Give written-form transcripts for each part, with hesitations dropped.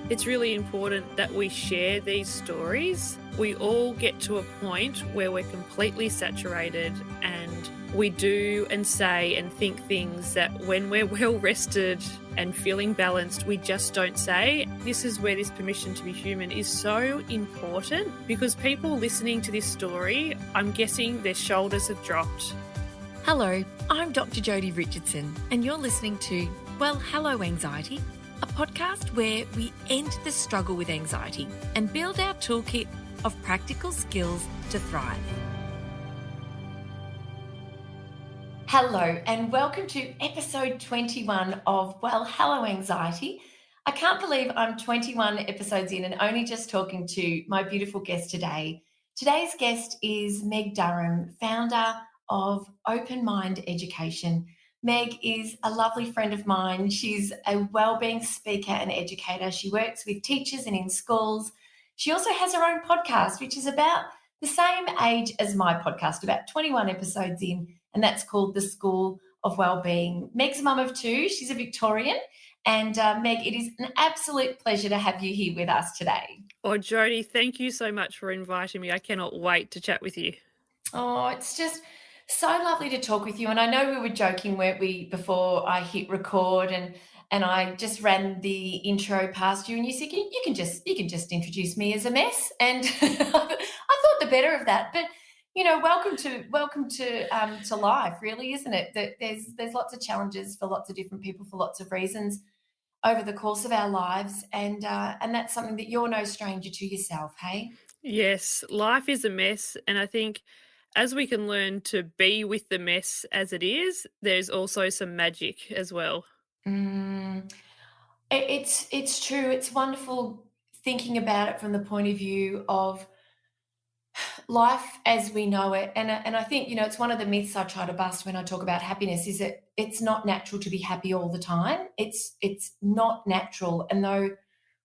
It's really important that we share these stories. We all get to a point where we're completely saturated and we do and say and think things that when we're well rested and feeling balanced, we just don't say. This is where this permission to be human is so important, because people listening to this story, I'm guessing their shoulders have dropped. Hello, I'm Dr Jodi Richardson, and you're listening to Hello Anxiety, a podcast where we end the struggle with anxiety and build our toolkit of practical skills to thrive. Hello, and welcome to episode 21 of Hello Anxiety. I can't believe I'm 21 episodes in and only just talking to my beautiful guest today. Today's guest is Meg Durham, founder of Open Mind Education. Meg is a lovely friend of mine. She's a wellbeing speaker and educator. She works with teachers and in schools. She also has her own podcast, which is about the same age as my podcast, about 21 episodes in, and that's called The School of Wellbeing. Meg's a mum of two. She's a Victorian. And Meg, it is an absolute pleasure to have you here with us today. Oh, Jodi, thank you so much for inviting me. I cannot wait to chat with you. Oh, it's just so lovely to talk with you. And I know we were joking, weren't we, before I hit record, and I just ran the intro past you, and you said you can just introduce me as a mess, and I thought the better of that. But you know, welcome to life, really, isn't it? That there's lots of challenges for lots of different people for lots of reasons over the course of our lives, and that's something that you're no stranger to yourself, hey? Yes, life is a mess, and I think as we can learn to be with the mess as it is, there's also some magic as well. It's true. It's wonderful thinking about it from the point of view of life as we know it. And I think, you know, it's one of the myths I try to bust when I talk about happiness is that it's not natural to be happy all the time. It's not natural. And though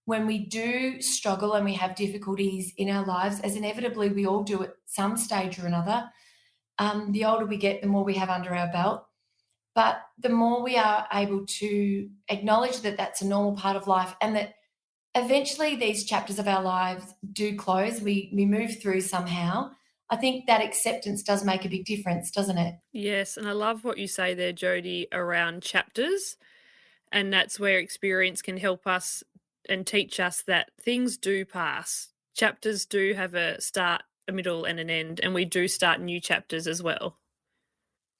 when we do struggle and we have difficulties in our lives, as inevitably we all do at some stage or another, the older we get, the more we have under our belt. But the more we are able to acknowledge that that's a normal part of life, and that eventually these chapters of our lives do close, we move through somehow, I think that acceptance does make a big difference, doesn't it? Yes, and I love what you say there, Jodi, around chapters, and that's where experience can help us and teach us that things do pass. Chapters do have a start, a middle, and an end, and we do start new chapters as well.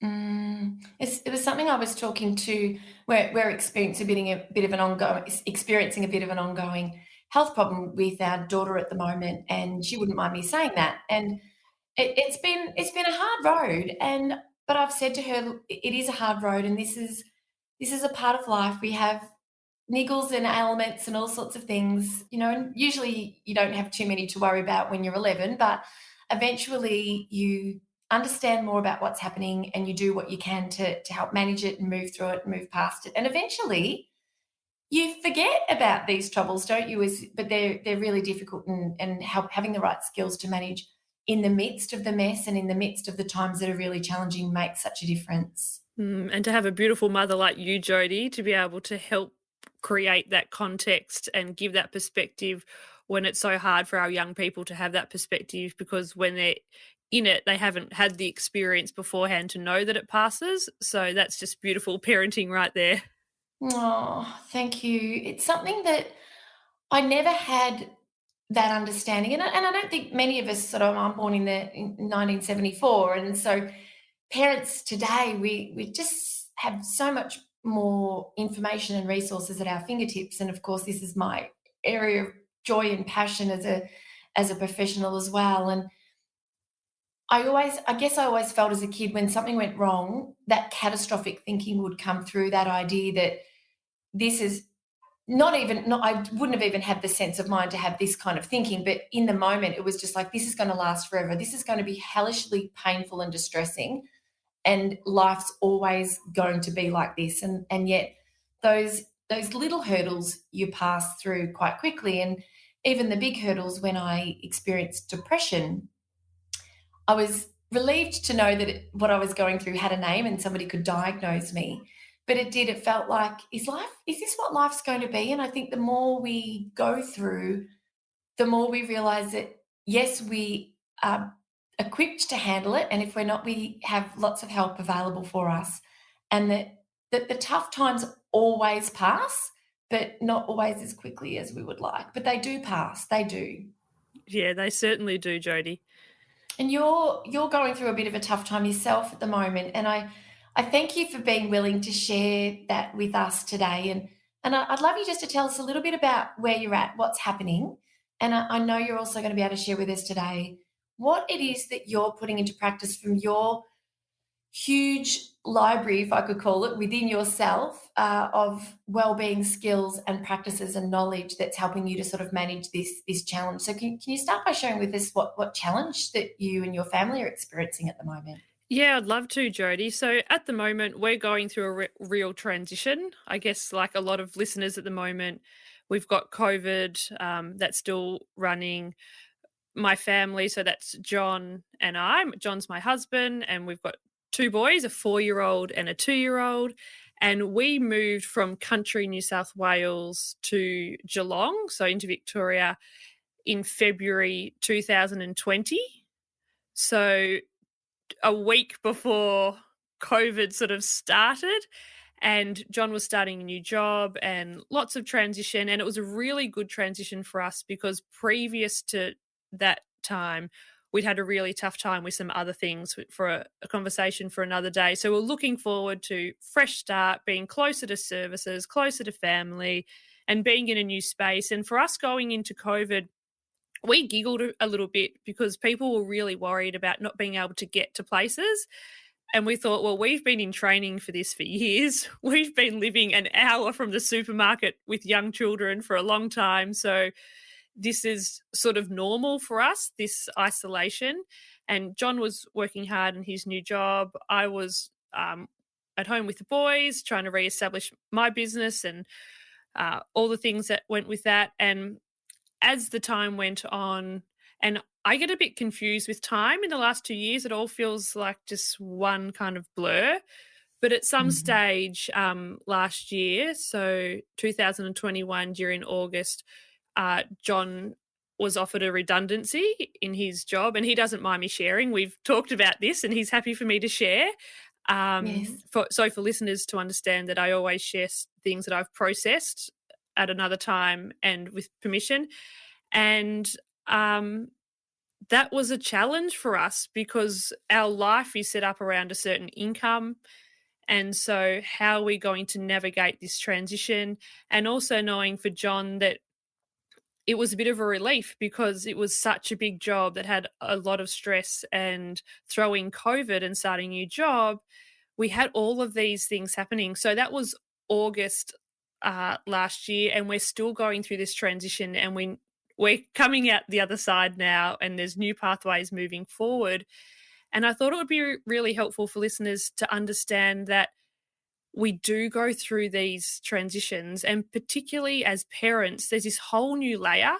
It was something I was talking to. We're experiencing a bit of an ongoing health problem with our daughter at the moment, and she wouldn't mind me saying that. And it's been a hard road, but I've said to her, "Look, it is a hard road, and this is a part of life. We have niggles and ailments and all sorts of things, you know, and usually you don't have too many to worry about when you're 11, but eventually you understand more about what's happening and you do what you can to help manage it and move through it and move past it. And eventually you forget about these troubles, don't you? But they're really difficult, and having the right skills to manage in the midst of the mess and in the midst of the times that are really challenging makes such a difference. And to have a beautiful mother like you, Jodi, to be able to help create that context and give that perspective when it's so hard for our young people to have that perspective, because when they're in it, they haven't had the experience beforehand to know that it passes. So that's just beautiful parenting right there. Oh, thank you. It's something that I never had that understanding. And I don't think many of us I'm born in 1974. And so parents today, we just have so much more information and resources at our fingertips. And of course, this is my area of joy and passion as a professional as well. And I guess I always felt as a kid when something went wrong, that catastrophic thinking would come through, that idea that this is I wouldn't have even had the sense of mind to have this kind of thinking, but in the moment it was just like, this is going to last forever. This is going to be hellishly painful and distressing, and life's always going to be like this. And yet those little hurdles you pass through quite quickly, and even the big hurdles. When I experienced depression, I was relieved to know that what I was going through had a name and somebody could diagnose me. but it felt like, is this what life's going to be? And I think the more we go through, the more we realize that, yes, we are equipped to handle it. And if we're not, we have lots of help available for us. And that the tough times always pass, but not always as quickly as we would like. But they do pass. They do. Yeah, they certainly do, Jodi. And you're going through a bit of a tough time yourself at the moment, and I thank you for being willing to share that with us today. And I'd love you just to tell us a little bit about where you're at, what's happening, and I know you're also going to be able to share with us today what it is that you're putting into practice from your huge library, if I could call it, within yourself, of well-being skills and practices and knowledge that's helping you to sort of manage this challenge. So can you start by sharing with us what challenge that you and your family are experiencing at the moment? Yeah, I'd love to, Jodi. So at the moment, we're going through a real transition. I guess, like a lot of listeners at the moment, we've got COVID that's still running. My family, so that's John and I. John's my husband, and we've got two boys, a 4-year-old and a 2-year-old. And we moved from country New South Wales to Geelong, so into Victoria, in February 2020. So a week before COVID sort of started, and John was starting a new job and lots of transition. And it was a really good transition for us because previous to that time, we'd had a really tough time with some other things for a conversation for another day. So we're looking forward to fresh start, being closer to services, closer to family, and being in a new space. And for us going into COVID, we giggled a little bit because people were really worried about not being able to get to places. And we thought, well, we've been in training for this for years. We've been living an hour from the supermarket with young children for a long time. So this is sort of normal for us, this isolation. And John was working hard in his new job. I was at home with the boys, trying to reestablish my business and all the things that went with that. And as the time went on, and I get a bit confused with time in the last 2 years, it all feels like just one kind of blur. But at some Mhm. stage last year, so 2021 during August, John was offered a redundancy in his job, and he doesn't mind me sharing. We've talked about this, and he's happy for me to share. Yes. For listeners to understand that I always share things that I've processed at another time and with permission. And that was a challenge for us because our life is set up around a certain income. And so, how are we going to navigate this transition? And also knowing for John that it was a bit of a relief because it was such a big job that had a lot of stress, and throwing COVID and starting a new job, we had all of these things happening. So that was August last year, and we're still going through this transition, and we're coming out the other side now, and there's new pathways moving forward. And I thought it would be really helpful for listeners to understand that we do go through these transitions, and particularly as parents, there's this whole new layer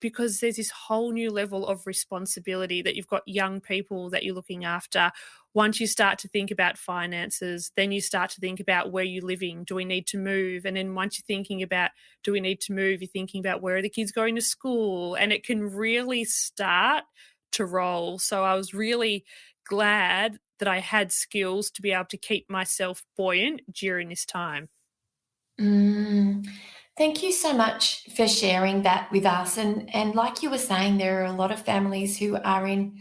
because there's this whole new level of responsibility that you've got young people that you're looking after. Once you start to think about finances, then you start to think about where you're living. Do we need to move? And then once you're thinking about, do we need to move? You're thinking about where are the kids going to school? And it can really start to roll. So I was really glad that I had skills to be able to keep myself buoyant during this time. Mm. Thank you so much for sharing that with us. And like you were saying, there are a lot of families who are in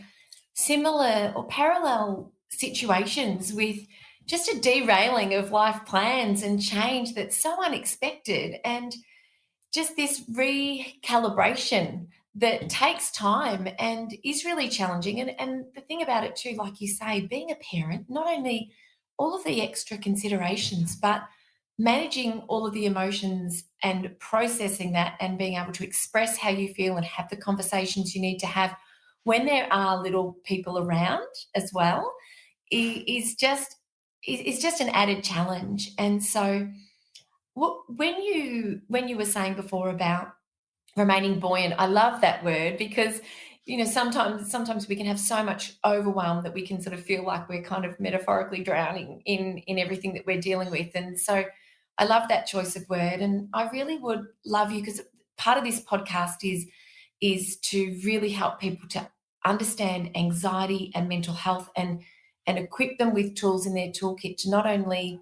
similar or parallel situations with just a derailing of life plans and change that's so unexpected. And just this recalibration that takes time and is really challenging. And the thing about it too, like you say, being a parent, not only all of the extra considerations, but managing all of the emotions and processing that and being able to express how you feel and have the conversations you need to have when there are little people around as well is just an added challenge. And so when you were saying before about remaining buoyant, I love that word because sometimes we can have so much overwhelm that we can sort of feel like we're kind of metaphorically drowning in everything that we're dealing with. And so I love that choice of word. And I really would love you, because part of this podcast is to really help people to understand anxiety and mental health, and equip them with tools in their toolkit to not only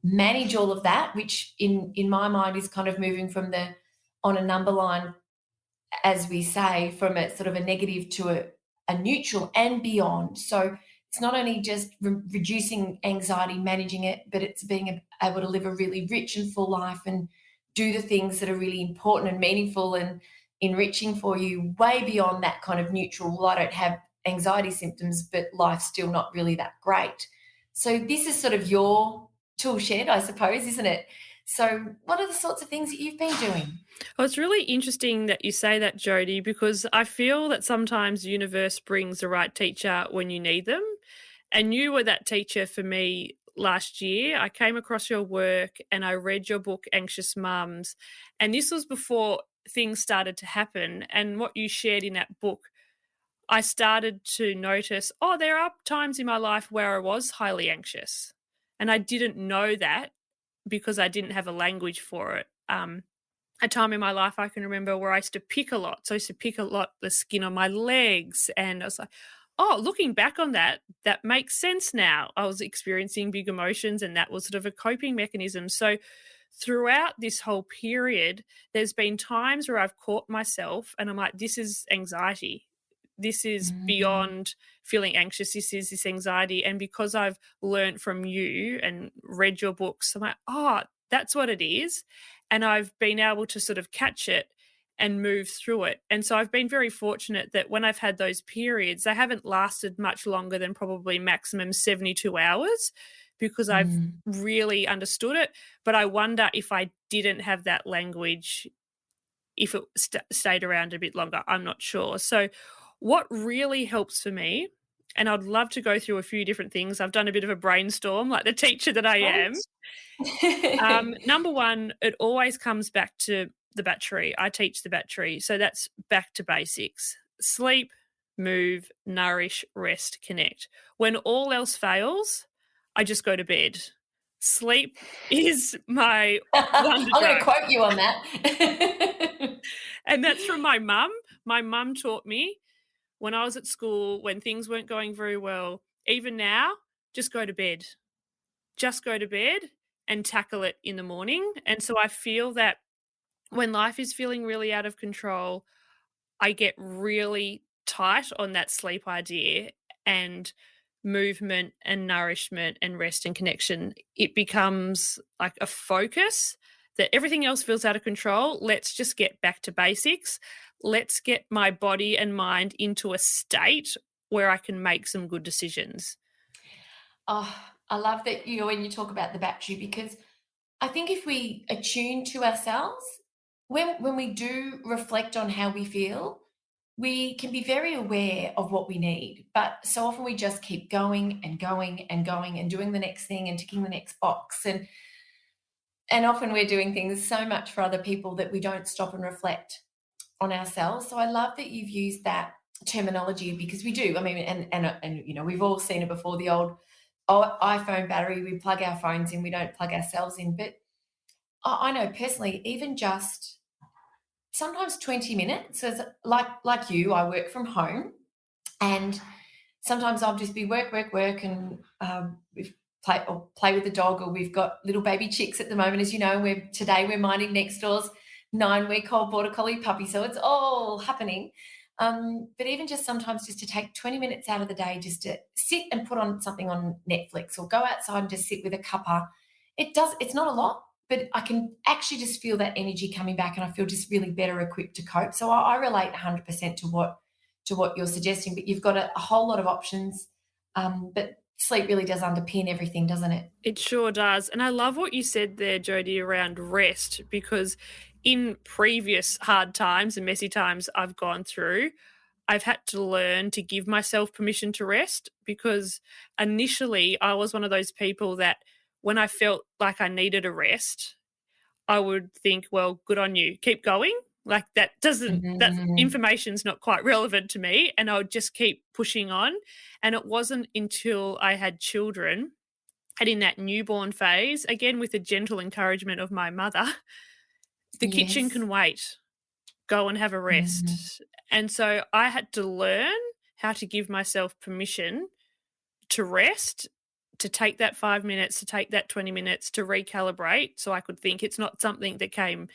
manage all of that, which in my mind is kind of moving from the on a number line, as we say, from a sort of a negative to a neutral and beyond. So it's not only just reducing anxiety, managing it, but it's being able to live a really rich and full life and do the things that are really important and meaningful and enriching for you, way beyond that kind of neutral, well, I don't have anxiety symptoms, but life's still not really that great. So this is sort of your tool shed, I suppose, isn't it? So what are the sorts of things that you've been doing? Well, it's really interesting that you say that, Jodi, because I feel that sometimes the universe brings the right teacher when you need them. And you were that teacher for me last year. I came across your work and I read your book, Anxious Mums. And this was before things started to happen. And what you shared in that book, I started to notice, oh, there are times in my life where I was highly anxious. And I didn't know that because I didn't have a language for it. A time in my life I can remember where I used to pick a lot. So I used to pick a lot the skin on my legs. And I was like, oh, looking back on that, that makes sense now. I was experiencing big emotions and that was sort of a coping mechanism. So throughout this whole period, there's been times where I've caught myself and I'm like, this is anxiety. This is Mm. beyond feeling anxious. This is this anxiety. And because I've learned from you and read your books, I'm like, oh, that's what it is. And I've been able to sort of catch it and move through it. And so I've been very fortunate that when I've had those periods, they haven't lasted much longer than probably maximum 72 hours because I've Mm. really understood it. But I wonder if I didn't have that language, if it stayed around a bit longer. I'm not sure. So what really helps for me, and I'd love to go through a few different things. I've done a bit of a brainstorm like the teacher that I am. Great. Number one, it always comes back to the battery. I teach the battery. So that's back to basics. Sleep, move, nourish, rest, connect. When all else fails, I just go to bed. Sleep is my I'm wonder going to drug. quote you on that. And that's from my mum. My mum taught me when I was at school, when things weren't going very well, even now, just go to bed. Just go to bed and tackle it in the morning. And so I feel that when life is feeling really out of control, I get really tight on that sleep idea, and movement and nourishment and rest and connection. It becomes like a focus that everything else feels out of control. Let's just get back to basics. Let's get my body and mind into a state where I can make some good decisions. Oh, I love that when you talk about the battery, because I think if we attune to ourselves, when we do reflect on how we feel, we can be very aware of what we need. But so often we just keep going and going and going and doing the next thing and ticking the next box. And often we're doing things so much for other people that we don't stop and reflect on ourselves. So I love that you've used that terminology, because we do. I mean, and we've all seen it before, the old iPhone battery. We plug our phones in, we don't plug ourselves in. But I know personally, even just sometimes 20 minutes, as like you, I work from home, and sometimes I'll just be work, work, work, and we play with the dog, or we've got little baby chicks at the moment, as you know. We're minding next door's 9-week-old border collie puppy, so it's all happening. But even just sometimes just to take 20 minutes out of the day, just to sit and put on something on Netflix, or go outside and just sit with a cuppa. It's not a lot, but I can actually just feel that energy coming back, and I feel just really better equipped to cope. So I relate 100% to what you're suggesting, but you've got a whole lot of options. But sleep really does underpin everything, doesn't it? It sure does. And I love what you said there, Jodi, around rest, because in previous hard times and messy times I've gone through, I've had to learn to give myself permission to rest, because initially I was one of those people that when I felt like I needed a rest, I would think, well, good on you, keep going. Like that Mm. information's not quite relevant to me, and I would just keep pushing on. And it wasn't until I had children and in that newborn phase, again with the gentle encouragement of my mother, the kitchen Yes. can wait. Go and have a Mm. rest. And so I had to learn how to give myself permission to rest, to take that 5 minutes, to take that 20 minutes to recalibrate so I could think. It's not something that came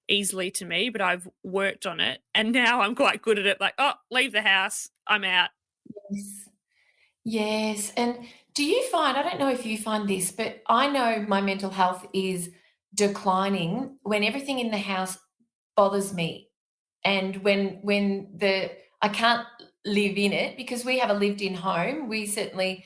easily to me, but I've worked on it. And now I'm quite good at it. Like, oh, leave the house. I'm out. Yes. Yes, and do you find, I don't know if you find this, but I know my mental health is declining when everything in the house bothers me, and when the I can't live in it because we have a lived-in home. We certainly,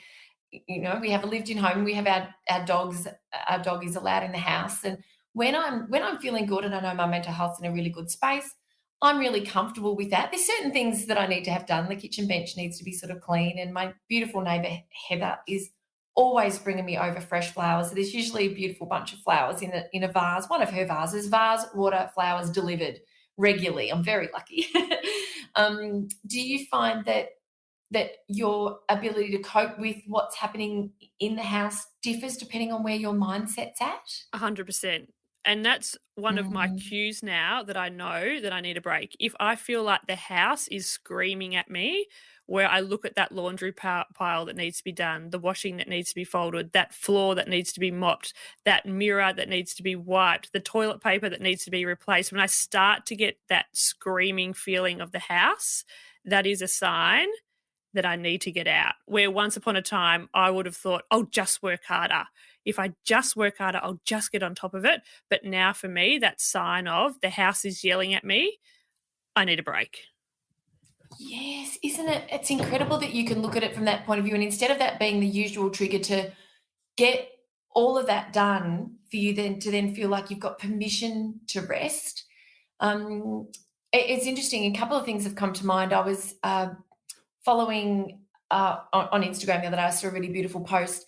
we have a lived-in home. We have our dogs. Our dog is allowed in the house, and when I'm feeling good and I know my mental health's in a really good space, I'm really comfortable with that. There's certain things that I need to have done. The kitchen bench needs to be sort of clean, and my beautiful neighbour Heather is always bringing me over fresh flowers. So there's usually a beautiful bunch of flowers in a vase, one of her vases, vase water flowers delivered regularly. I'm very lucky. Do you find that your ability to cope with what's happening in the house differs depending on where your mindset's at? 100%. And that's one of my Mm. cues now that I know that I need a break. If I feel like the house is screaming at me, where I look at that laundry pile that needs to be done, the washing that needs to be folded, that floor that needs to be mopped, that mirror that needs to be wiped, the toilet paper that needs to be replaced, when I start to get that screaming feeling of the house, that is a sign that I need to get out. Where once upon a time, I would have thought, I'll just work harder. If I just work harder, I'll just get on top of it. But now for me, that sign of the house is yelling at me, I need a break. Yes, isn't it? It's incredible that you can look at it from that point of view. And instead of that being the usual trigger to get all of that done for you, then to then feel like you've got permission to rest. Um, it's interesting. A couple of things have come to mind. I was following on Instagram the other day. I saw a really beautiful post,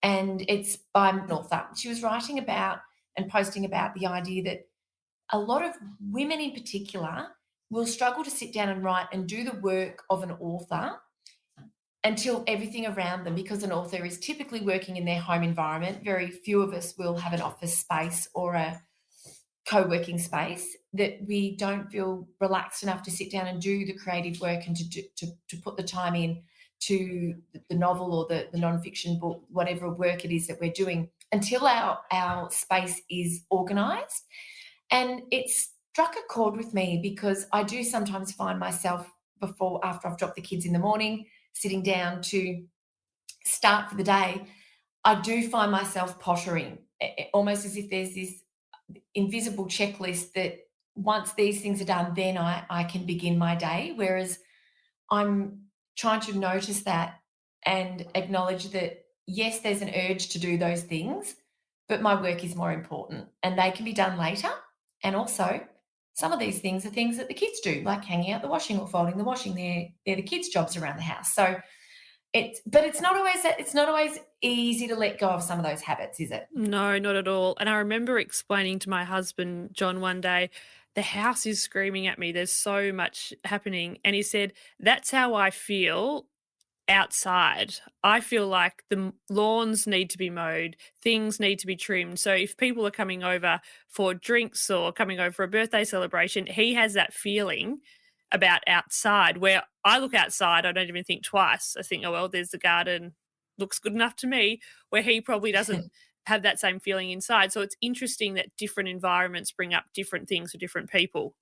and it's by an author. She was writing about and posting about the idea that a lot of women in particular will struggle to sit down and write and do the work of an author until everything around them, because an author is typically working in their home environment. Very few of us will have an office space or a co-working space, that we don't feel relaxed enough to sit down and do the creative work and to put the time in to the novel or the non-fiction book, whatever work it is that we're doing, until our space is organized. And it struck a chord with me because I do sometimes find myself after I've dropped the kids in the morning, sitting down to start for the day, I do find myself pottering, almost as if there's this invisible checklist that once these things are done, then I can begin my day. Whereas I'm trying to notice that and acknowledge that, yes, there's an urge to do those things, but my work is more important and they can be done later. And also, some of these things are things that the kids do, like hanging out the washing or folding the washing. They're the kids' jobs around the house. So but it's not always easy to let go of some of those habits, is it? No, not at all. And I remember explaining to my husband, John, one day, the house is screaming at me. There's so much happening. And he said, that's how I feel outside. I feel like the lawns need to be mowed, things need to be trimmed. So if people are coming over for drinks or coming over for a birthday celebration, he has that feeling about outside where I look outside, I don't even think twice. I think, oh, well, there's the garden, looks good enough to me, where he probably doesn't have that same feeling inside. So it's interesting that different environments bring up different things for different people.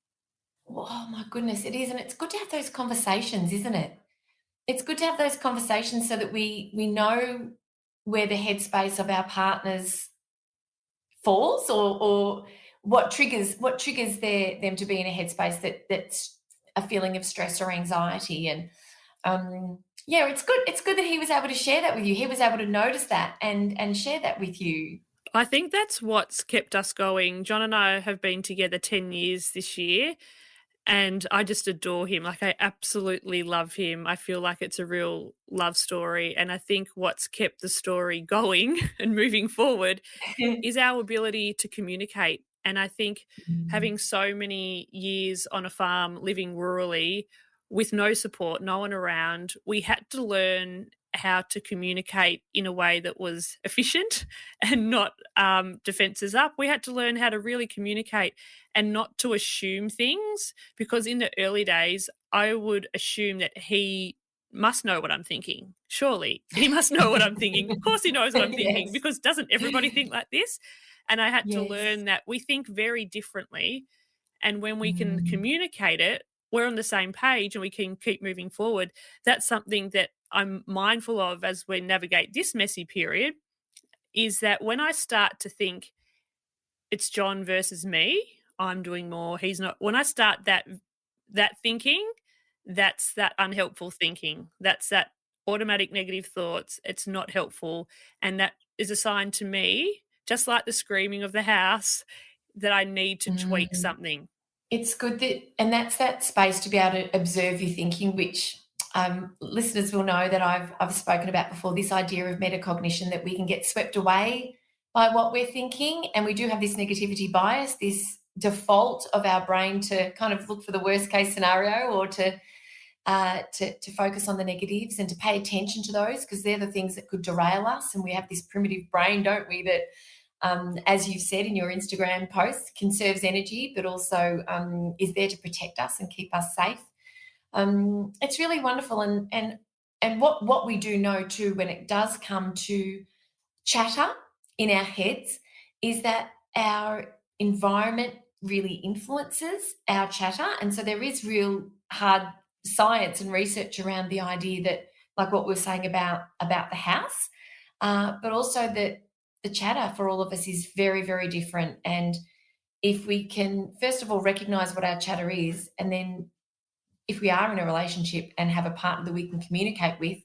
Oh my goodness, it is, and it's good to have those conversations, isn't it? It's good to have those conversations so that we know where the headspace of our partners falls, or what triggers them to be in a headspace that's a feeling of stress or anxiety. And yeah, it's good that he was able to share that with you. He was able to notice that and share that with you. I think that's what's kept us going. John and I have been together 10 years this year, and I just adore him. Like, I absolutely love him. I feel like it's a real love story. And I think what's kept the story going and moving forward is our ability to communicate And I think Mm. having so many years on a farm, living rurally with no support, no one around, we had to learn how to communicate in a way that was efficient and not defenses up. We had to learn how to really communicate and not to assume things, because in the early days, I would assume that he must know what I'm thinking. Surely he must know what I'm thinking. Of course he knows what I'm thinking, Yes. because doesn't everybody think like this? And I had to Yes. learn that we think very differently. And when we can Mm. communicate it, we're on the same page and we can keep moving forward. That's something that I'm mindful of as we navigate this messy period, is that when I start to think it's John versus me, I'm doing more, he's not. When I start that thinking, that's that unhelpful thinking. That's that automatic negative thoughts. It's not helpful. And that is a sign to me, just like the screaming of the house, that I need to tweak Mm. something. It's good that, and that's that space to be able to observe your thinking, which listeners will know that I've spoken about before. This idea of metacognition, that we can get swept away by what we're thinking, and we do have this negativity bias, this default of our brain to kind of look for the worst case scenario, or to focus on the negatives and to pay attention to those, because they're the things that could derail us. And we have this primitive brain, don't we, that as you've said in your Instagram post, conserves energy, but also is there to protect us and keep us safe. It's really wonderful, and what we do know too, when it does come to chatter in our heads, is that our environment really influences our chatter, and so there is real hard science and research around the idea that, like what we we're saying about the house, but also that the chatter for all of us is very, very different. And if we can, first of all, recognize what our chatter is, and then if we are in a relationship and have a partner that we can communicate with,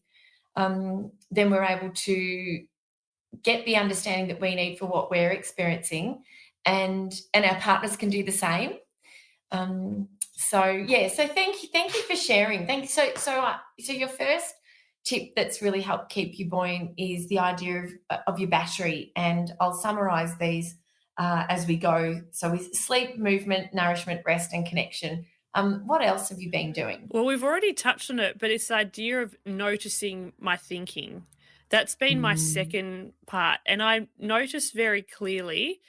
then we're able to get the understanding that we need for what we're experiencing, and our partners can do the same. So yeah, so thank you for sharing. Thank you. So your first tip that's really helped keep you buoyant is the idea of your battery, and I'll summarize these as we go. So with sleep, movement, nourishment, rest, and connection. What else have you been doing? Well, we've already touched on it, but it's the idea of noticing my thinking. That's been my Mm. second part. And I notice very clearly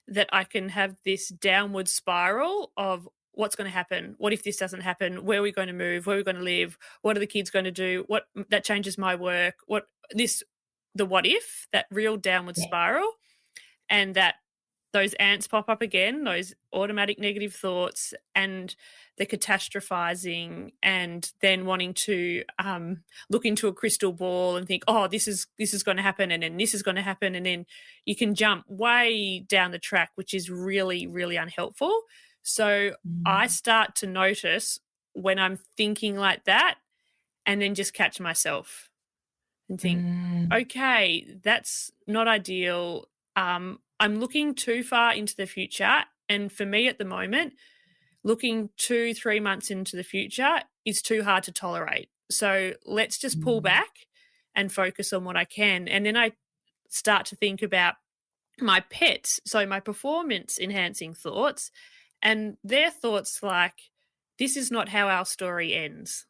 that I can have this downward spiral of what's going to happen. What if this doesn't happen? Where are we going to move? Where are we going to live? What are the kids going to do? What that changes my work? The what if, that real downward Yeah. spiral, and that those ants pop up again, those automatic negative thoughts, and the catastrophizing, and then wanting to look into a crystal ball and think, oh, this is going to happen, and then this is going to happen, and then you can jump way down the track, which is really, really unhelpful. So I Mm. start to notice when I'm thinking like that, and then just catch myself and think, Mm. okay, that's not ideal. I'm looking too far into the future. And for me at the moment, looking 2, 3 months into the future is too hard to tolerate. So let's just pull Mm. back and focus on what I can. And then I start to think about my pets, so my performance enhancing thoughts, and their thoughts like, this is not how our story ends.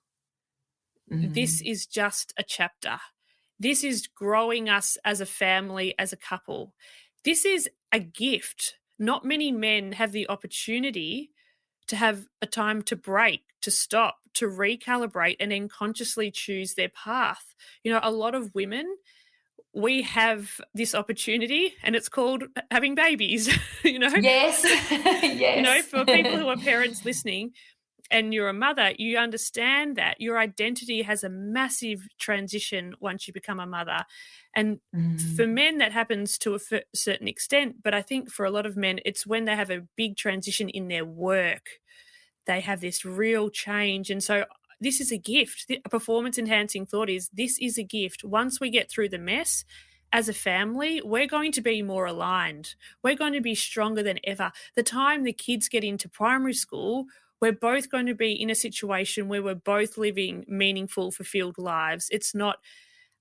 This Mm. is just a chapter. This is growing us as a family, as a couple. This is a gift. Not many men have the opportunity to have a time to break, to stop, to recalibrate, and then consciously choose their path. A lot of women, we have this opportunity, and it's called having babies. you know, Yes. Yes. for people who are parents listening, and you're a mother, you understand that your identity has a massive transition once you become a mother. And for Mm. men, that happens to a certain extent. But I think for a lot of men, it's when they have a big transition in their work, they have this real change. And so this is a gift. A performance enhancing thought is, this is a gift. Once we get through the mess, as a family, we're going to be more aligned. We're going to be stronger than ever. The time the kids get into primary school, we're both going to be in a situation where we're both living meaningful, fulfilled lives. It's not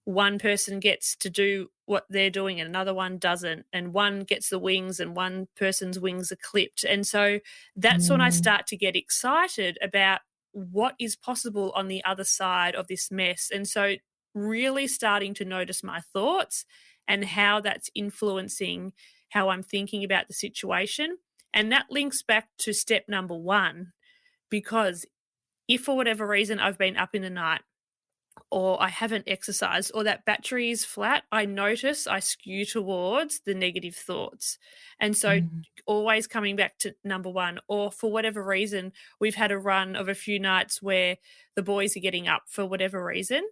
one person gets to do what they're doing and another one doesn't, and one gets the wings and one person's wings are clipped. And so that's when I Mm, start to get excited about what is possible on the other side of this mess. And so really starting to notice my thoughts and how that's influencing how I'm thinking about the situation. And that links back to step number 1, because if for whatever reason I've been up in the night or I haven't exercised or that battery is flat, I notice I skew towards the negative thoughts. And so mm, always coming back to number 1, or for whatever reason, we've had a run of a few nights where the boys are getting up for whatever reason.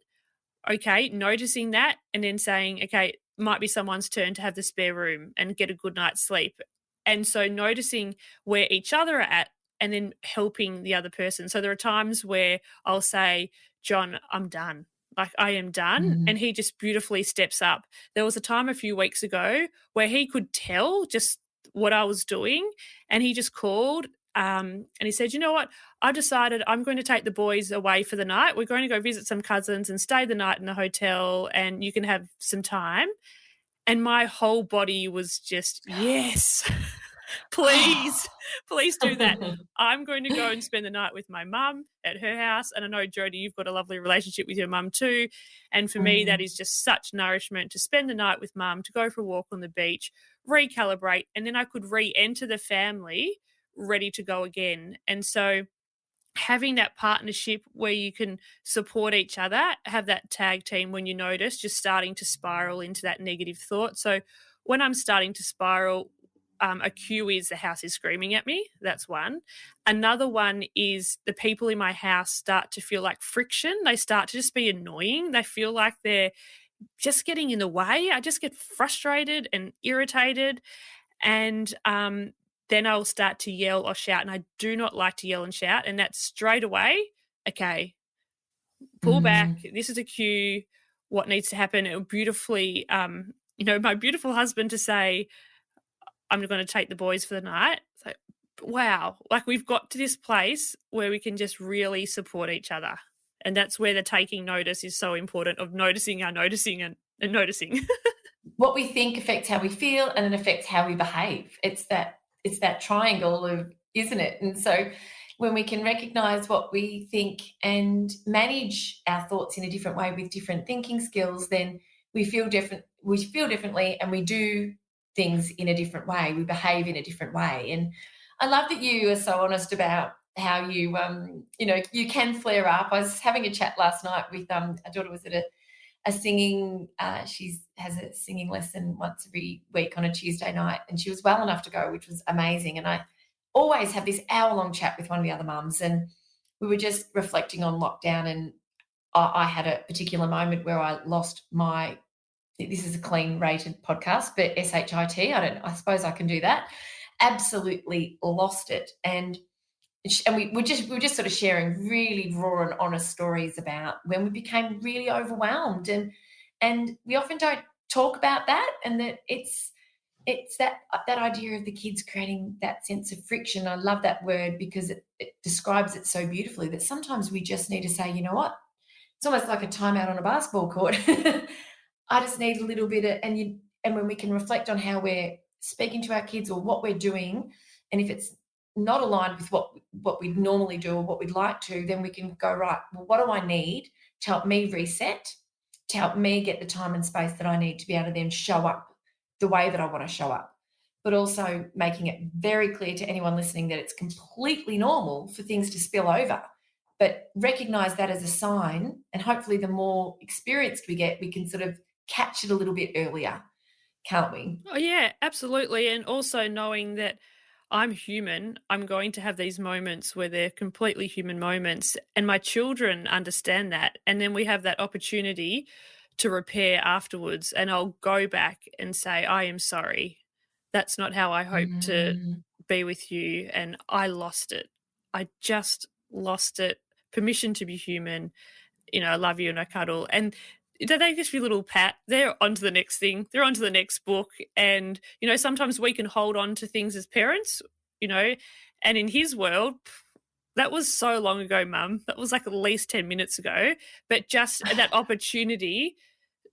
Okay, noticing that and then saying, okay, might be someone's turn to have the spare room and get a good night's sleep. And so noticing where each other are at and then helping the other person. So there are times where I'll say, John, I'm done. Like, I am done. mm. And he just beautifully steps up. There was a time a few weeks ago where he could tell just what I was doing, and he just called and he said, you know what? I've decided I'm going to take the boys away for the night. We're going to go visit some cousins and stay the night in the hotel, and you can have some time. And my whole body was just, yes, please, please do that. I'm going to go and spend the night with my mum at her house. And I know, Jodi, you've got a lovely relationship with your mum too. And for me, that Mm. is just such nourishment to spend the night with mum, to go for a walk on the beach, recalibrate, and then I could re enter the family ready to go again. And so having that partnership where you can support each other, have that tag team when you notice just starting to spiral into that negative thought. So when I'm starting to spiral, a cue is the house is screaming at me. That's one. Another one is the people in my house start to feel like friction. They start to just be annoying. They feel like they're just getting in the way. I just get frustrated and irritated. And then I'll start to yell or shout, and I do not like to yell and shout, and that's straight away, okay, pull back, Mm. this is a cue, what needs to happen. It would beautifully, my beautiful husband to say, I'm gonna take the boys for the night. It's like, wow, like we've got to this place where we can just really support each other. And that's where the taking notice is so important, of noticing our noticing and noticing. What we think affects how we feel, and it affects how we behave. It's that triangle of, isn't it? And so when we can recognize what we think and manage our thoughts in a different way with different thinking skills, then we feel differently, and we do things in a different way. We behave in a different way. And I love that you are so honest about how you can flare up. I was having a chat last night with our daughter was at a singing she has a singing lesson once every week on a Tuesday night, and she was well enough to go, which was amazing. And I always have this hour-long chat with one of the other mums, and we were just reflecting on lockdown. And I had a particular moment where I lost my, this is a clean rated podcast, but SHIT, I suppose I can do that, absolutely lost it. And we were just sort of sharing really raw and honest stories about when we became really overwhelmed. And we often don't talk about that, and that it's that idea of the kids creating that sense of friction. I love that word because it describes it so beautifully, that sometimes we just need to say, you know what, it's almost like a timeout on a basketball court. I just need a little bit of, and when we can reflect on how we're speaking to our kids or what we're doing, and if it's not aligned with what we'd normally do or what we'd like to, then we can go, right, well, what do I need to help me reset, to help me get the time and space that I need to be able to then show up the way that I want to show up. But also making it very clear to anyone listening that it's completely normal for things to spill over, but recognize that as a sign. And hopefully the more experienced we get, we can sort of catch it a little bit earlier, can't we? Oh, yeah, absolutely. And also knowing that I'm human, I'm going to have these moments where they're completely human moments, and my children understand that. And then we have that opportunity to repair afterwards. And I'll go back and say, I am sorry. That's not how I hoped to Mm. be with you. And I lost it. I just lost it. Permission to be human. I love you and I cuddle. And they just be a little pat. They're on to the next thing. They're on to the next book. And, sometimes we can hold on to things as parents, you know, and in his world, that was so long ago, mum. That was like at least 10 minutes ago. But just that opportunity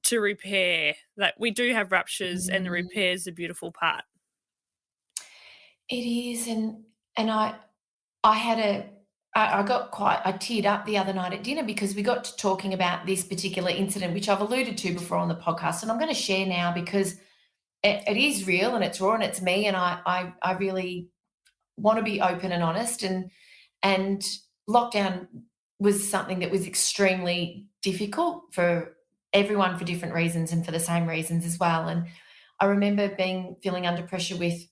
to repair. Like, we do have ruptures, and the Mm. repair is the beautiful part. It is, and I had a I got quite I teared up the other night at dinner because we got to talking about this particular incident, which I've alluded to before on the podcast, and I'm going to share now because it is real and it's raw and it's me, and I really want to be open and honest, and lockdown was something that was extremely difficult for everyone for different reasons and for the same reasons as well. And I remember feeling under pressure with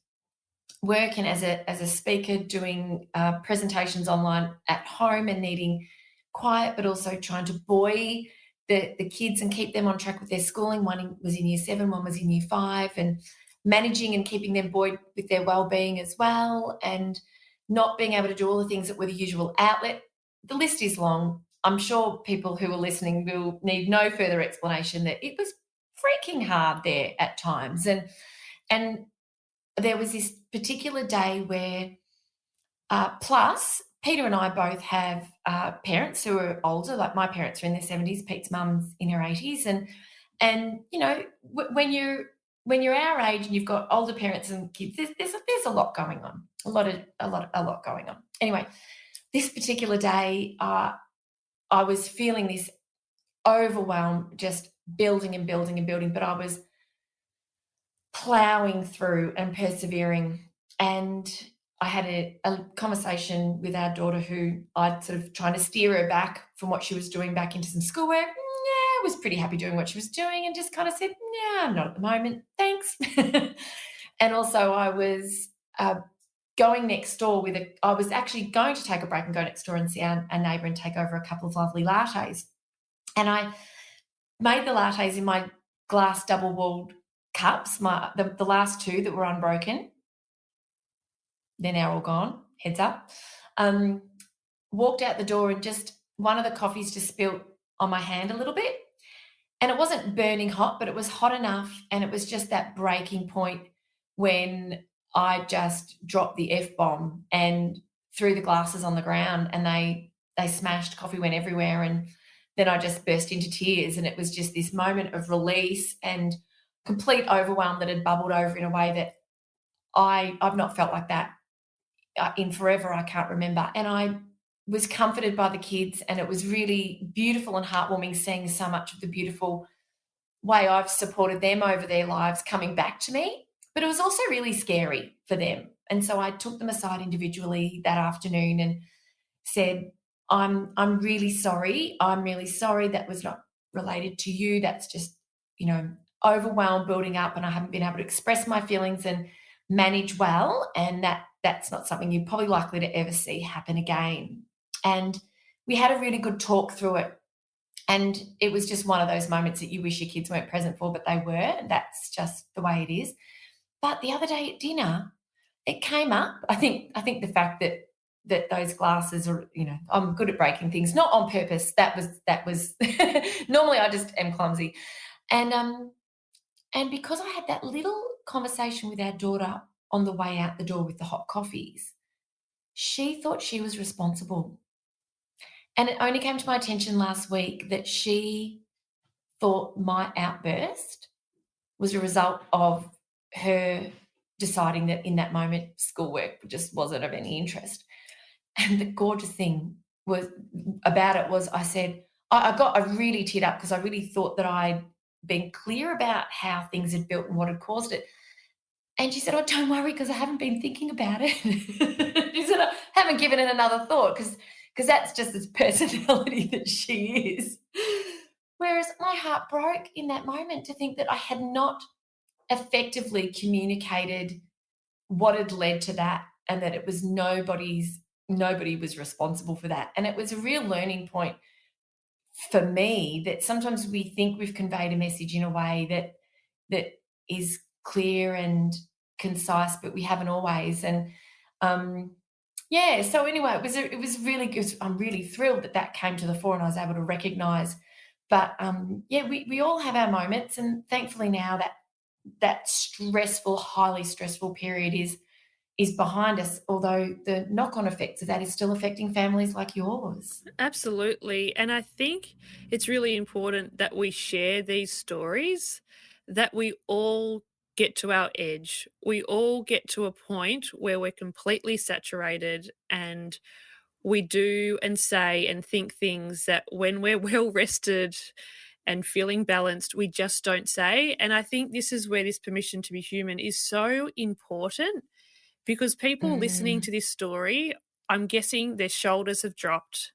work and as a speaker doing presentations online at home and needing quiet, but also trying to buoy the kids and keep them on track with their schooling. One was in year 7, one was in year 5, and managing and keeping them buoyed with their well-being as well, and not being able to do all the things that were the usual outlet. The list is long. I'm sure people who are listening will need no further explanation that it was freaking hard there at times. And there was this particular day where, plus, Peter and I both have parents who are older. Like, my parents are in their 70s, Pete's mum's in her 80s, and you know, when you're our age and you've got older parents and kids, there's a lot going on, a lot going on. Anyway, this particular day, I was feeling this overwhelm, just building and building and building, but I was plowing through and persevering. And I had a conversation with our daughter, who I'd sort of trying to steer her back from what she was doing back into some schoolwork. Yeah, was pretty happy doing what she was doing, and just kind of said, "Yeah, not at the moment, thanks." And also, I was going next door I was actually going to take a break and go next door and see our neighbour and take over a couple of lovely lattes. And I made the lattes in my glass double-walled cups, the last 2 that were unbroken. They're now all gone, heads up. Walked out the door, and just one of the coffees just spilt on my hand a little bit. And it wasn't burning hot, but it was hot enough, and it was just that breaking point when I just dropped the F-bomb and threw the glasses on the ground, and they smashed, coffee went everywhere, and then I just burst into tears. And it was just this moment of release and complete overwhelm that had bubbled over in a way that I've not felt like that in forever. I can't remember. And I was comforted by the kids, and it was really beautiful and heartwarming seeing so much of the beautiful way I've supported them over their lives coming back to me. But it was also really scary for them. And so I took them aside individually that afternoon and said, I'm really sorry. I'm really sorry. That was not related to you. That's just, overwhelm building up, and I haven't been able to express my feelings and manage well. And that's not something you're probably likely to ever see happen again. And we had a really good talk through it. And it was just one of those moments that you wish your kids weren't present for, but they were. And that's just the way it is. But the other day at dinner, it came up. I think the fact that those glasses are, I'm good at breaking things, not on purpose. That was normally I just am clumsy. And because I had that little conversation with our daughter on the way out the door with the hot coffees, she thought she was responsible. And it only came to my attention last week that she thought my outburst was a result of her deciding that in that moment schoolwork just wasn't of any interest. And the gorgeous thing was I said, I really teared up because I really thought that I'd been clear about how things had built and what had caused it. And she said, "Oh, don't worry, because I haven't been thinking about it." She said, "I haven't given it another thought because that's just this personality that she is." Whereas my heart broke in that moment to think that I had not effectively communicated what had led to that, and that it was nobody was responsible for that. And it was a real learning point for me that sometimes we think we've conveyed a message in a way that is clear and concise, but we haven't always. And so anyway, it was really good. I'm really thrilled that came to the fore and I was able to recognise. But we all have our moments, and thankfully now that stressful, highly stressful period is behind us, although the knock-on effects of that is still affecting families like yours. Absolutely. And I think it's really important that we share these stories, that we all get to our edge. We all get to a point where we're completely saturated and we do and say and think things that when we're well rested and feeling balanced, we just don't say. And I think this is where this permission to be human is so important, because people listening Mm. to this story, I'm guessing their shoulders have dropped,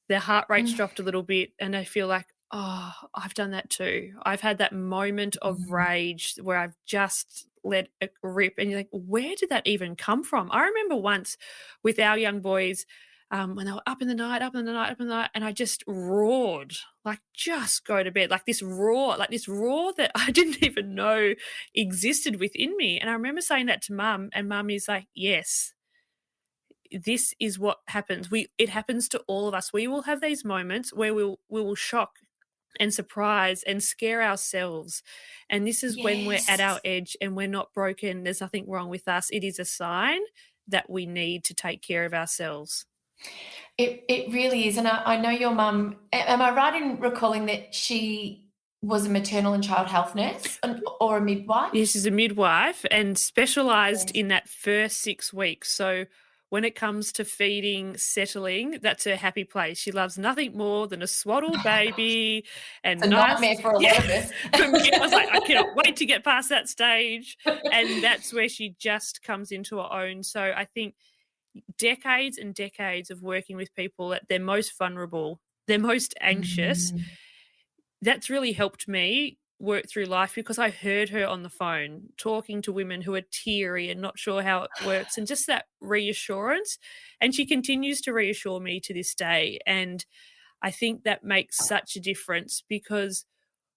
their heart rate's Mm. dropped a little bit, and they feel like, "Oh, I've done that too. I've had that moment of Mm. rage where I've just let it rip," and you're like, "Where did that even come from?" I remember once with our young boys, when they were up in the night, and I just roared, like, "Just go to bed," like this roar that I didn't even know existed within me, and I remember saying that to mum, and mum is like, "Yes, this is what happens. It happens to all of us. We will have these moments where we will shock and surprise and scare ourselves. And this is when we're at our Yes. edge and we're not broken. There's nothing wrong with us. It is a sign that we need to take care of ourselves. It really is, and I know your mum. Am I right in recalling that she was a maternal and child health nurse or a Yeah, midwife? she's a midwife and specialized Yes. in that first 6 weeks. So when it comes to feeding, settling, that's her happy place. She loves nothing more than a swaddled baby It's and a nice. nightmare for a lot Yeah. of us. For me, I was like, I cannot wait to get past that stage. And that's where she just comes into her own. So I think decades and decades of working with people at their most vulnerable, their most anxious, Mm. that's really helped me work through life, because I heard her on the phone talking to women who are teary and not sure how it works, and just that reassurance. And she continues to reassure me to this day. And I think that makes such a difference, because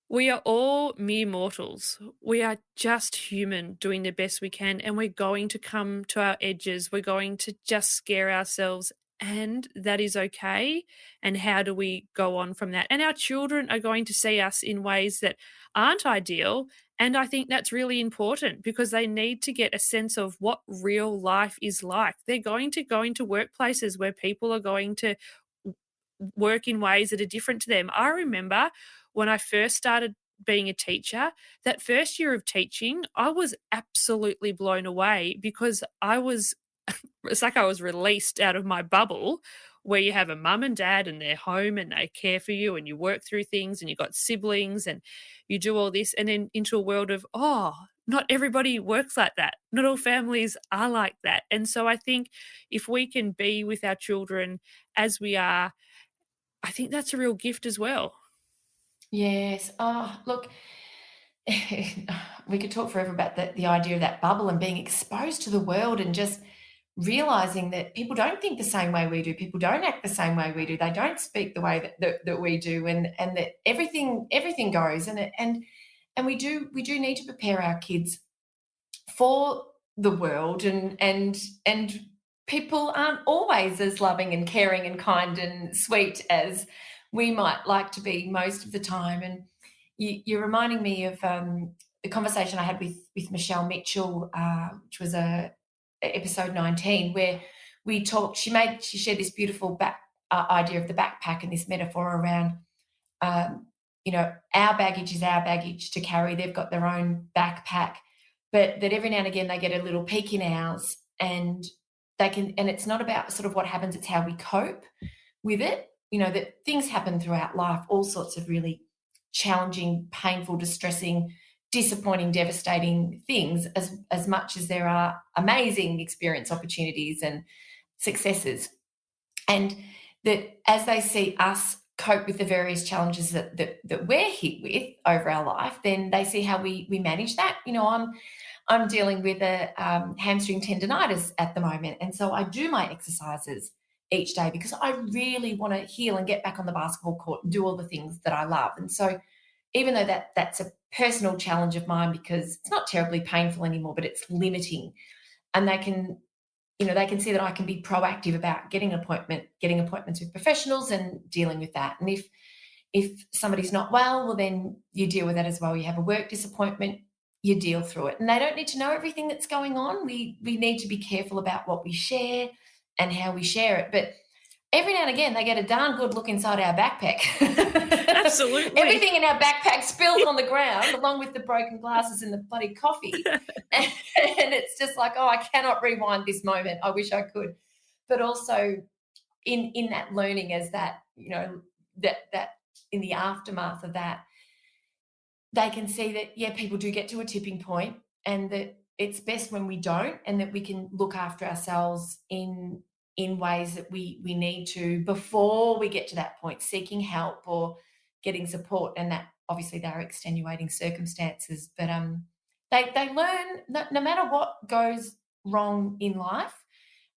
we are all mere mortals. We are just human doing the best we can, and we're going to come to our edges. We're going to just scare ourselves, and that is okay. And how do we go on from that? And our children are going to see us in ways that aren't ideal. And I think that's really important, because they need to get a sense of what real life is like. They're going to go into workplaces where people are going to work in ways that are different to them. I remember when I first started being a teacher, that first year of teaching, I was absolutely blown away, because it's like I was released out of my bubble, where you have a mum and dad and they're home and they care for you and you work through things and you've got siblings and you do all this, and then into a world of, oh, not everybody works like that. Not all families are like that. And so I think if we can be with our children as we are, I think that's a real gift as well. Yes. Oh, look, we could talk forever about the idea of that bubble and being exposed to the world and just realizing that people don't think the same way we do. People don't act the same way we do. They don't speak the way that we do, and that everything goes. And we do need to prepare our kids for the world, and people aren't always as loving and caring and kind and sweet as we might like to be most of the time. And you're reminding me of the conversation I had with Michelle Mitchell, which was a episode 19, where we talked. She shared this beautiful idea of the backpack and this metaphor around, um, our baggage is our baggage to carry. They've got their own backpack, but that every now and again they get a little peek in ours, and they can. And it's not about sort of what happens; it's how we cope with it. That things happen throughout life, all sorts of really challenging, painful, distressing, disappointing, devastating things, as much as there are amazing experience opportunities and successes. And that as they see us cope with the various challenges that we're hit with over our life, then they see how we manage that. I'm dealing with a hamstring tendonitis at the moment, and so I do my exercises each day because I really want to heal and get back on the basketball court and do all the things that I love. And so, even though that's a personal challenge of mine, because it's not terribly painful anymore, but it's limiting, and they can see that I can be proactive about getting appointments with professionals and dealing with that. And if somebody's not well, then you deal with that as well. You have a work disappointment, you deal through it. And they don't need to know everything that's going on. We need to be careful about what we share and how we share it. But every now and again, they get a darn good look inside our backpack. Absolutely. Everything in our backpack spilled on the ground, along with the broken glasses and the bloody coffee. And it's just like, oh, I cannot rewind this moment. I wish I could. But also in that learning as that, that in the aftermath of that, they can see that, yeah, people do get to a tipping point and that it's best when we don't, and that we can look after ourselves in ways that we need to before we get to that point, seeking help or getting support. And that obviously there are extenuating circumstances, but they learn no matter what goes wrong in life,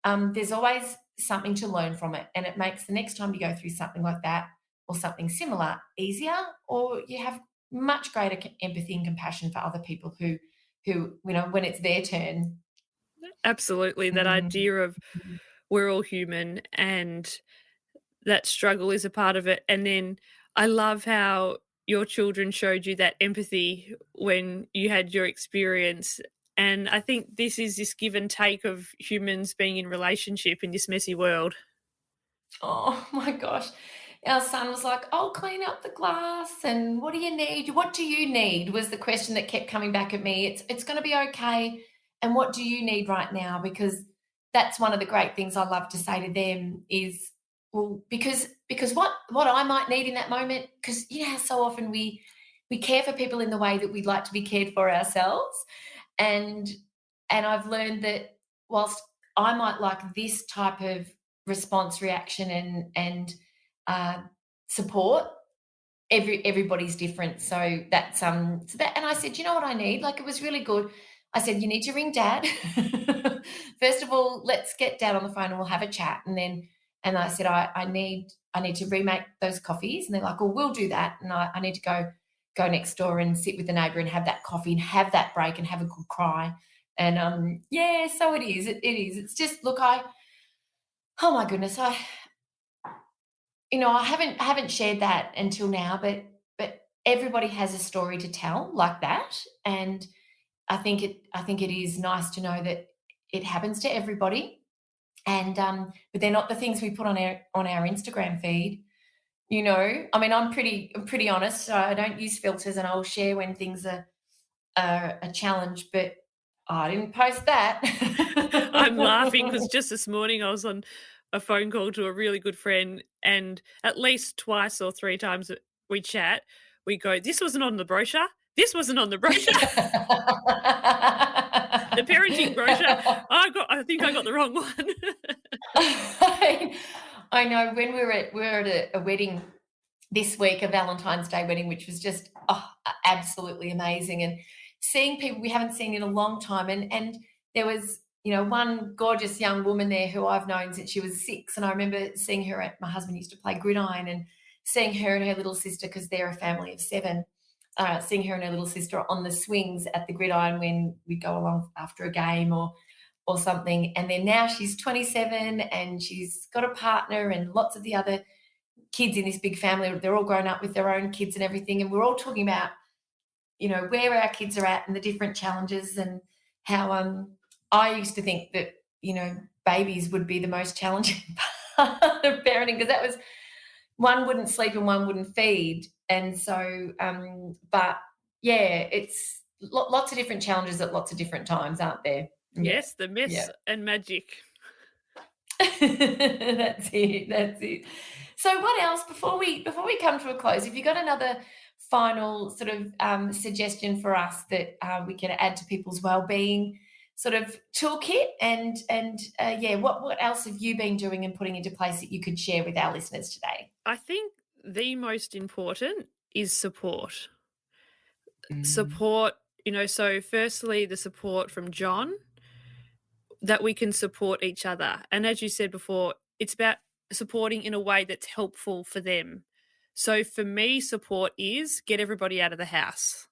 there's always something to learn from it, and it makes the next time you go through something like that or something similar easier, or you have much greater empathy and compassion for other people who when it's their turn. Absolutely. That Mm. idea of we're all human and that struggle is a part of it. And then I love how your children showed you that empathy when you had your experience. And I think this is this give and take of humans being in relationship in this messy world. Oh my gosh. Our son was like, I'll clean up the glass. And what do you need? What do you need? Was the question that kept coming back at me. It's going to be okay. And what do you need right now? Because that's one of the great things I love to say to them is, well, because what I might need in that moment, because you know how so often we care for people in the way that we'd like to be cared for ourselves. And I've learned that whilst I might like this type of response, reaction, and support, everybody's different. So that's so that. And I said, you know what I need? Like, it was really good. I said, you need to ring Dad. First of all, let's get Dad on the phone and we'll have a chat. And I said, I need to remake those coffees. And they're like, well, we'll do that. And I need to go next door and sit with the neighbour and have that coffee and have that break and have a good cry. And yeah, so it is. It is. It's just, look, oh my goodness, I haven't shared that until now, but everybody has a story to tell like that. And I think it is nice to know that it happens to everybody. And but they're not the things we put on our Instagram feed. I mean, I'm pretty honest. So I don't use filters, and I'll share when things are a challenge. But I didn't post that. I'm laughing because just this morning I was on a phone call to a really good friend, and at least twice or three times that we chat, we go, "This wasn't on the brochure. This wasn't on the brochure." The parenting brochure. I think I got the wrong one. I know when we were at a wedding this week, a Valentine's Day wedding, which was just absolutely amazing, and seeing people we haven't seen in a long time, and there was one gorgeous young woman there who I've known since she was 6, and I remember seeing her my husband used to play gridiron, and seeing her and her little sister, because they're a family of 7. Seeing her and her little sister on the swings at the gridiron when we go along after a game or something. And then now she's 27 and she's got a partner, and lots of the other kids in this big family, they're all grown up with their own kids and everything. And we're all talking about, where our kids are at and the different challenges, and how I used to think that, babies would be the most challenging part of parenting, because that was, one wouldn't sleep and one wouldn't feed. And so, but yeah, it's lots of different challenges at lots of different times, aren't there? Yes, the mess and magic. That's it. So what else, before we come to a close, have you got another final sort of suggestion for us that we can add to people's wellbeing sort of toolkit? And what else have you been doing and putting into place that you could share with our listeners today? I think the most important is support. Support, so firstly, the support from John, that we can support each other. And as you said before, it's about supporting in a way that's helpful for them. So for me, support is get everybody out of the house,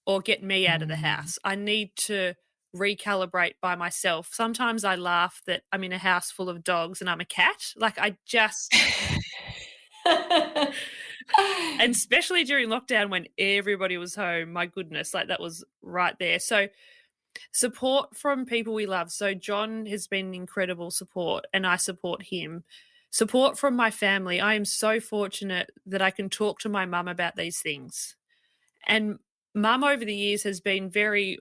or get me out of the house. I need to recalibrate by myself. Sometimes I laugh that I'm in a house full of dogs and I'm a cat. Like, I just And especially during lockdown when everybody was home, my goodness, like that was right there. So support from people we love. So John has been incredible support and I support him. Support from my family. I am so fortunate that I can talk to my mum about these things. And mum over the years has been very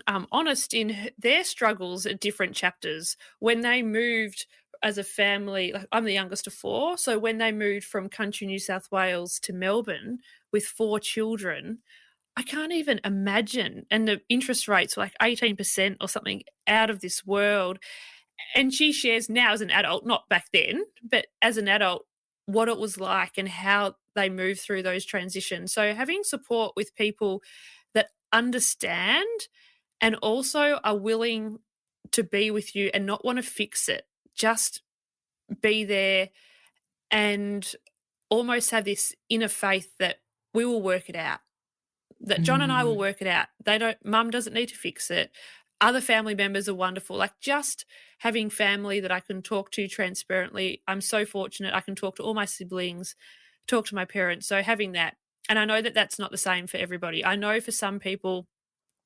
honest in their struggles at different chapters. When they moved as a family, like I'm the youngest of four, so when they moved from country New South Wales to Melbourne with 4 children, I can't even imagine. And the interest rates were like 18% or something out of this world. And she shares now as an adult, not back then, but as an adult, what it was like and how they moved through those transitions. So having support with people that understand and also are willing to be with you and not want to fix it, just be there and almost have this inner faith that we will work it out, that John and I will work it out. Mum doesn't need to fix it. Other family members are wonderful. Like just having family that I can talk to transparently. I'm so fortunate. I can talk to all my siblings, talk to my parents. So having that, and I know that that's not the same for everybody. I know for some people,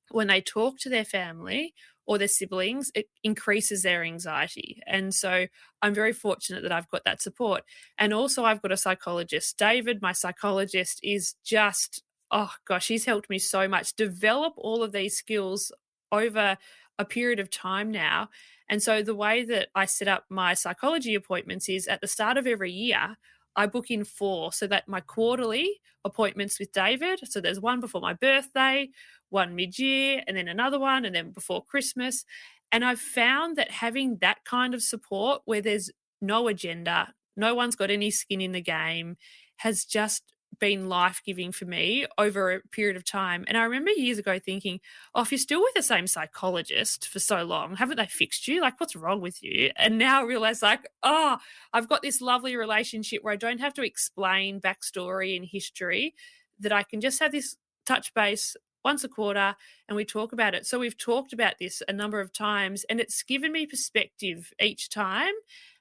when they talk to their family or their siblings, it increases their anxiety. And so I'm very fortunate that I've got that support. And also I've got a psychologist. David, my psychologist, is just, oh gosh, he's helped me so much develop all of these skills over a period of time now. And so the way that I set up my psychology appointments is at the start of every year, I book in 4 so that my quarterly appointments with David, so there's one before my birthday, one mid-year, and then another one, and then before Christmas. And I've found that having that kind of support where there's no agenda, no one's got any skin in the game, has just been life-giving for me over a period of time. And I remember years ago thinking, oh, if you're still with the same psychologist for so long, haven't they fixed you? Like, what's wrong with you? And now I realize, like, oh, I've got this lovely relationship where I don't have to explain backstory and history, that I can just have this touch base once a quarter and we talk about it. So we've talked about this a number of times and it's given me perspective each time.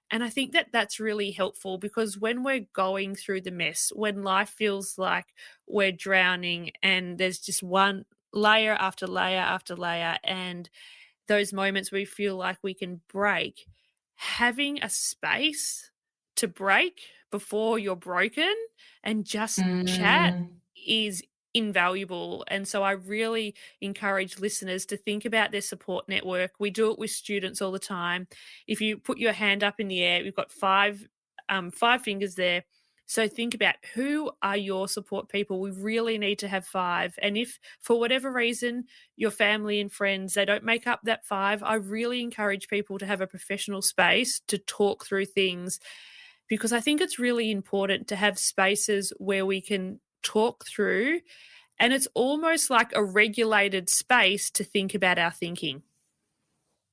And I think that that's really helpful because when we're going through the mess, when life feels like we're drowning and there's just one layer after layer after layer, and those moments we feel like we can break, having a space to break before you're broken and just chat is invaluable. And so I really encourage listeners to think about their support network. We do it with students all the time. If you put your hand up in the air, we've got five fingers there. So think about who are your support people. We really need to have 5. And if for whatever reason your family and friends, they don't make up that 5, I really encourage people to have a professional space to talk through things, because I think it's really important to have spaces where we can talk through, and it's almost like a regulated space to think about our thinking.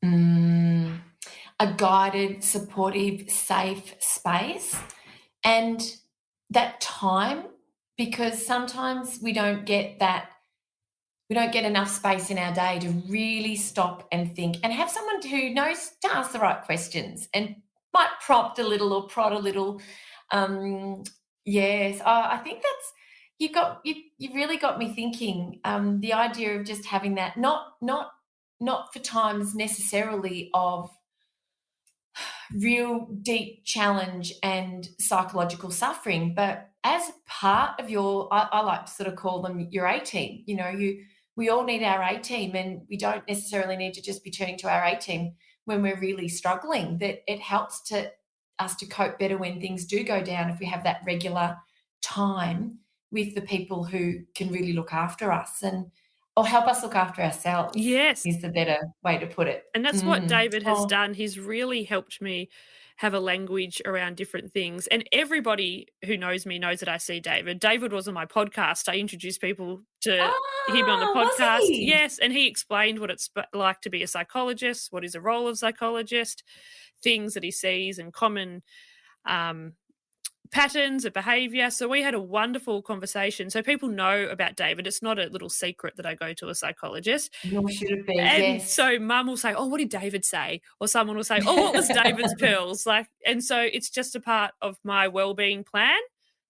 A guided, supportive, safe space. And that time, because sometimes we don't get enough space in our day to really stop and think and have someone who knows to ask the right questions and might prompt a little or prod a little. Yes, I think that's you really got me thinking. The idea of just having that, not for times necessarily of real deep challenge and psychological suffering, but as part of I like to sort of call them your A team. You know, we all need our A team, and we don't necessarily need to just be turning to our A team when we're really struggling. That it helps us to cope better when things do go down if we have that regular time with the people who can really look after us or help us look after ourselves. Yes. Is the better way to put it. And that's what David has done. He's really helped me have a language around different things. And everybody who knows me knows that I see David. David was on my podcast. I introduced people to him on the podcast. Was he? Yes, and he explained what it's like to be a psychologist, what is the role of psychologist, things that he sees and common patterns of behaviour. So we had a wonderful conversation. So people know about David. It's not a little secret that I go to a psychologist. Nor should it be, and yes. So mum will say, oh, what did David say? Or someone will say, oh, what was David's pills? And so it's just a part of my wellbeing plan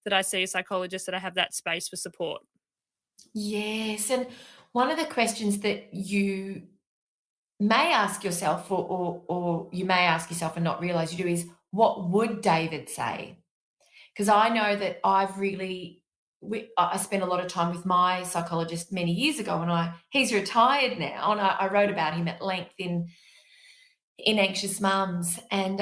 that I see a psychologist, that I have that space for support. Yes, and one of the questions that you may ask yourself, or you may ask yourself and not realize you do, is what would David say? Because I know that I spent a lot of time with my psychologist many years ago, and he's retired now, and I wrote about him at length in Anxious Mums, and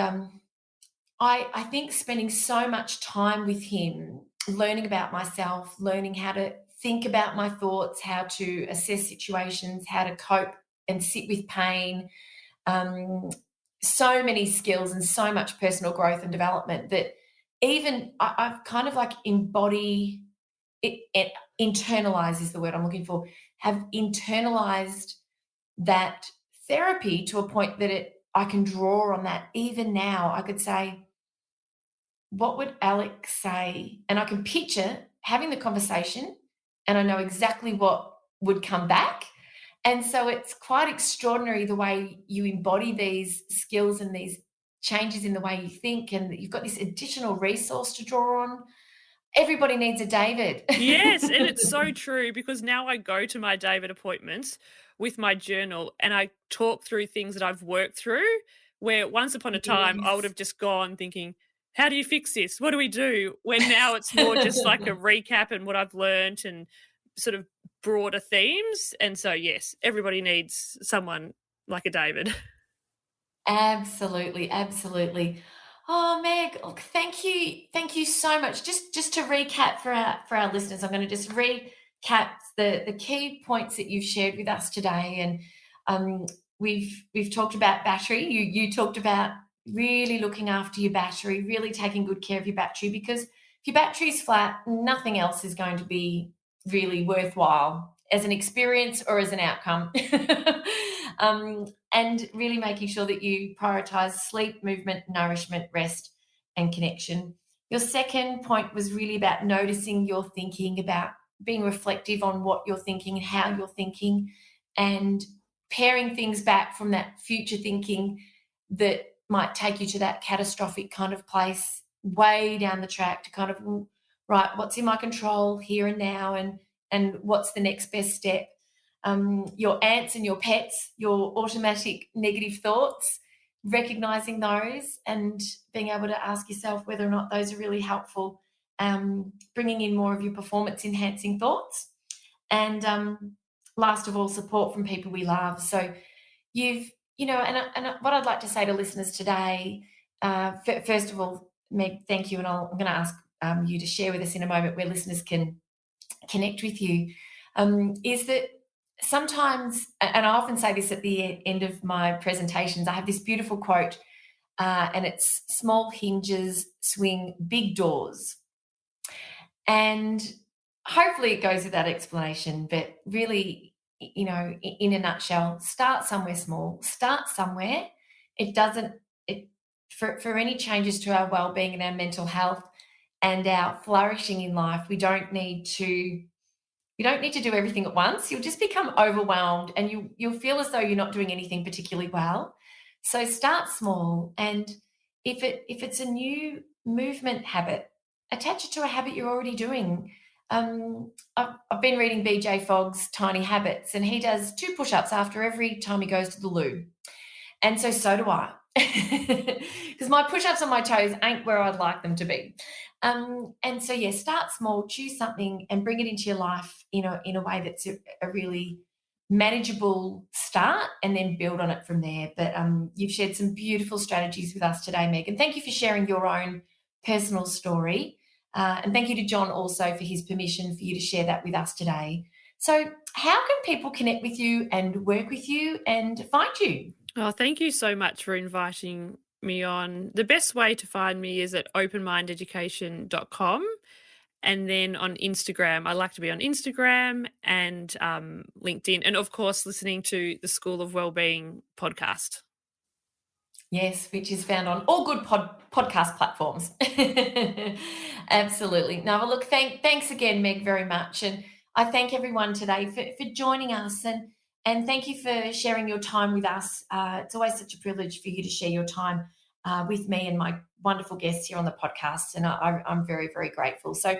I think spending so much time with him, learning about myself, learning how to think about my thoughts, how to assess situations, how to cope and sit with pain, um, so many skills and so much personal growth and development that even I've kind of like internalize is the word I'm looking for, have internalized that therapy to a point that I can draw on that. Even now, I could say, what would Alex say? And I can picture having the conversation and I know exactly what would come back. And so it's quite extraordinary the way you embody these skills and these changes in the way you think, and that you've got this additional resource to draw on. Everybody needs a David. Yes, and it's so true, because now I go to my David appointments with my journal and I talk through things that I've worked through, where once upon a time I would Yes. have just gone thinking, how do you fix this? What do we do? When now it's more just like a recap and what I've learnt and sort of broader themes. And so, yes, everybody needs someone like a David. Absolutely, absolutely. Oh, Meg, look, thank you so much. Just to recap for our listeners, I'm going to just recap the key points that you've shared with us today, and we've talked about battery. You talked about really looking after your battery, really taking good care of your battery, because if your battery's flat, nothing else is going to be really worthwhile as an experience or as an outcome. And really making sure that you prioritize sleep, movement, nourishment, rest, and connection. Your second point was really about noticing your thinking, about being reflective on what you're thinking and how you're thinking, and paring things back from that future thinking that might take you to that catastrophic kind of place way down the track, to kind of, right, what's in my control here and now, and what's the next best step. Your ants and your pets, your automatic negative thoughts, recognizing those and being able to ask yourself whether or not those are really helpful, bringing in more of your performance enhancing thoughts. And last of all, support from people we love. So and what I'd like to say to listeners today, first of all, Meg, thank you. And I'm going to ask you to share with us in a moment where listeners can connect with you, is that sometimes, and I often say this at the end of my presentations, I have this beautiful quote, and it's small hinges swing big doors. And hopefully it goes with that explanation, but really, in a nutshell, start somewhere small, start somewhere. It doesn't, it, for any changes to our well-being and our mental health and our flourishing in life, we don't need to do everything at once. You'll just become overwhelmed, and you'll feel as though you're not doing anything particularly well. So start small, and if it's a new movement habit, attach it to a habit you're already doing. I've been reading BJ Fogg's Tiny Habits, and he does 2 push-ups after every time he goes to the loo. And so do I, because my push-ups on my toes ain't where I'd like them to be. And so, yeah, start small, choose something and bring it into your life, in a way that's a really manageable start, and then build on it from there. But you've shared some beautiful strategies with us today, Meg, and thank you for sharing your own personal story. And thank you to John also for his permission for you to share that with us today. So how can people connect with you and work with you and find you? Oh, thank you so much for inviting me on. The best way to find me is at openmindeducation.com. And then on Instagram, I like to be on Instagram and LinkedIn, and of course, listening to the School of Wellbeing podcast. Yes, which is found on all good podcast platforms. Absolutely. Now, well, look, thanks again, Meg, very much. And I thank everyone today for joining us, and thank you for sharing your time with us. It's always such a privilege for you to share your time with me and my wonderful guests here on the podcast, and I'm very, very grateful. So,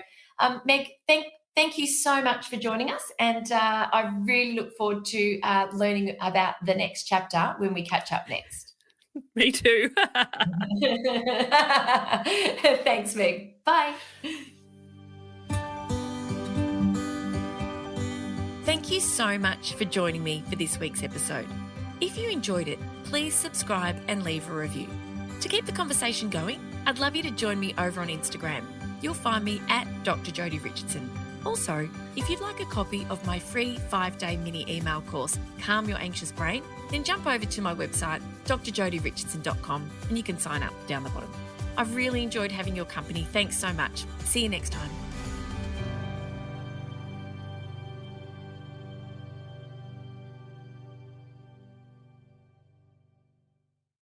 Meg, thank you so much for joining us, and I really look forward to learning about the next chapter when we catch up next. Me too. Thanks, Meg. Bye. Thank you so much for joining me for this week's episode. If you enjoyed it, please subscribe and leave a review. To keep the conversation going, I'd love you to join me over on Instagram. You'll find me at Dr Jodi Richardson. Also, if you'd like a copy of my free 5-day mini email course, Calm Your Anxious Brain, then jump over to my website, drjodirichardson.com, and you can sign up down the bottom. I've really enjoyed having your company. Thanks so much. See you next time.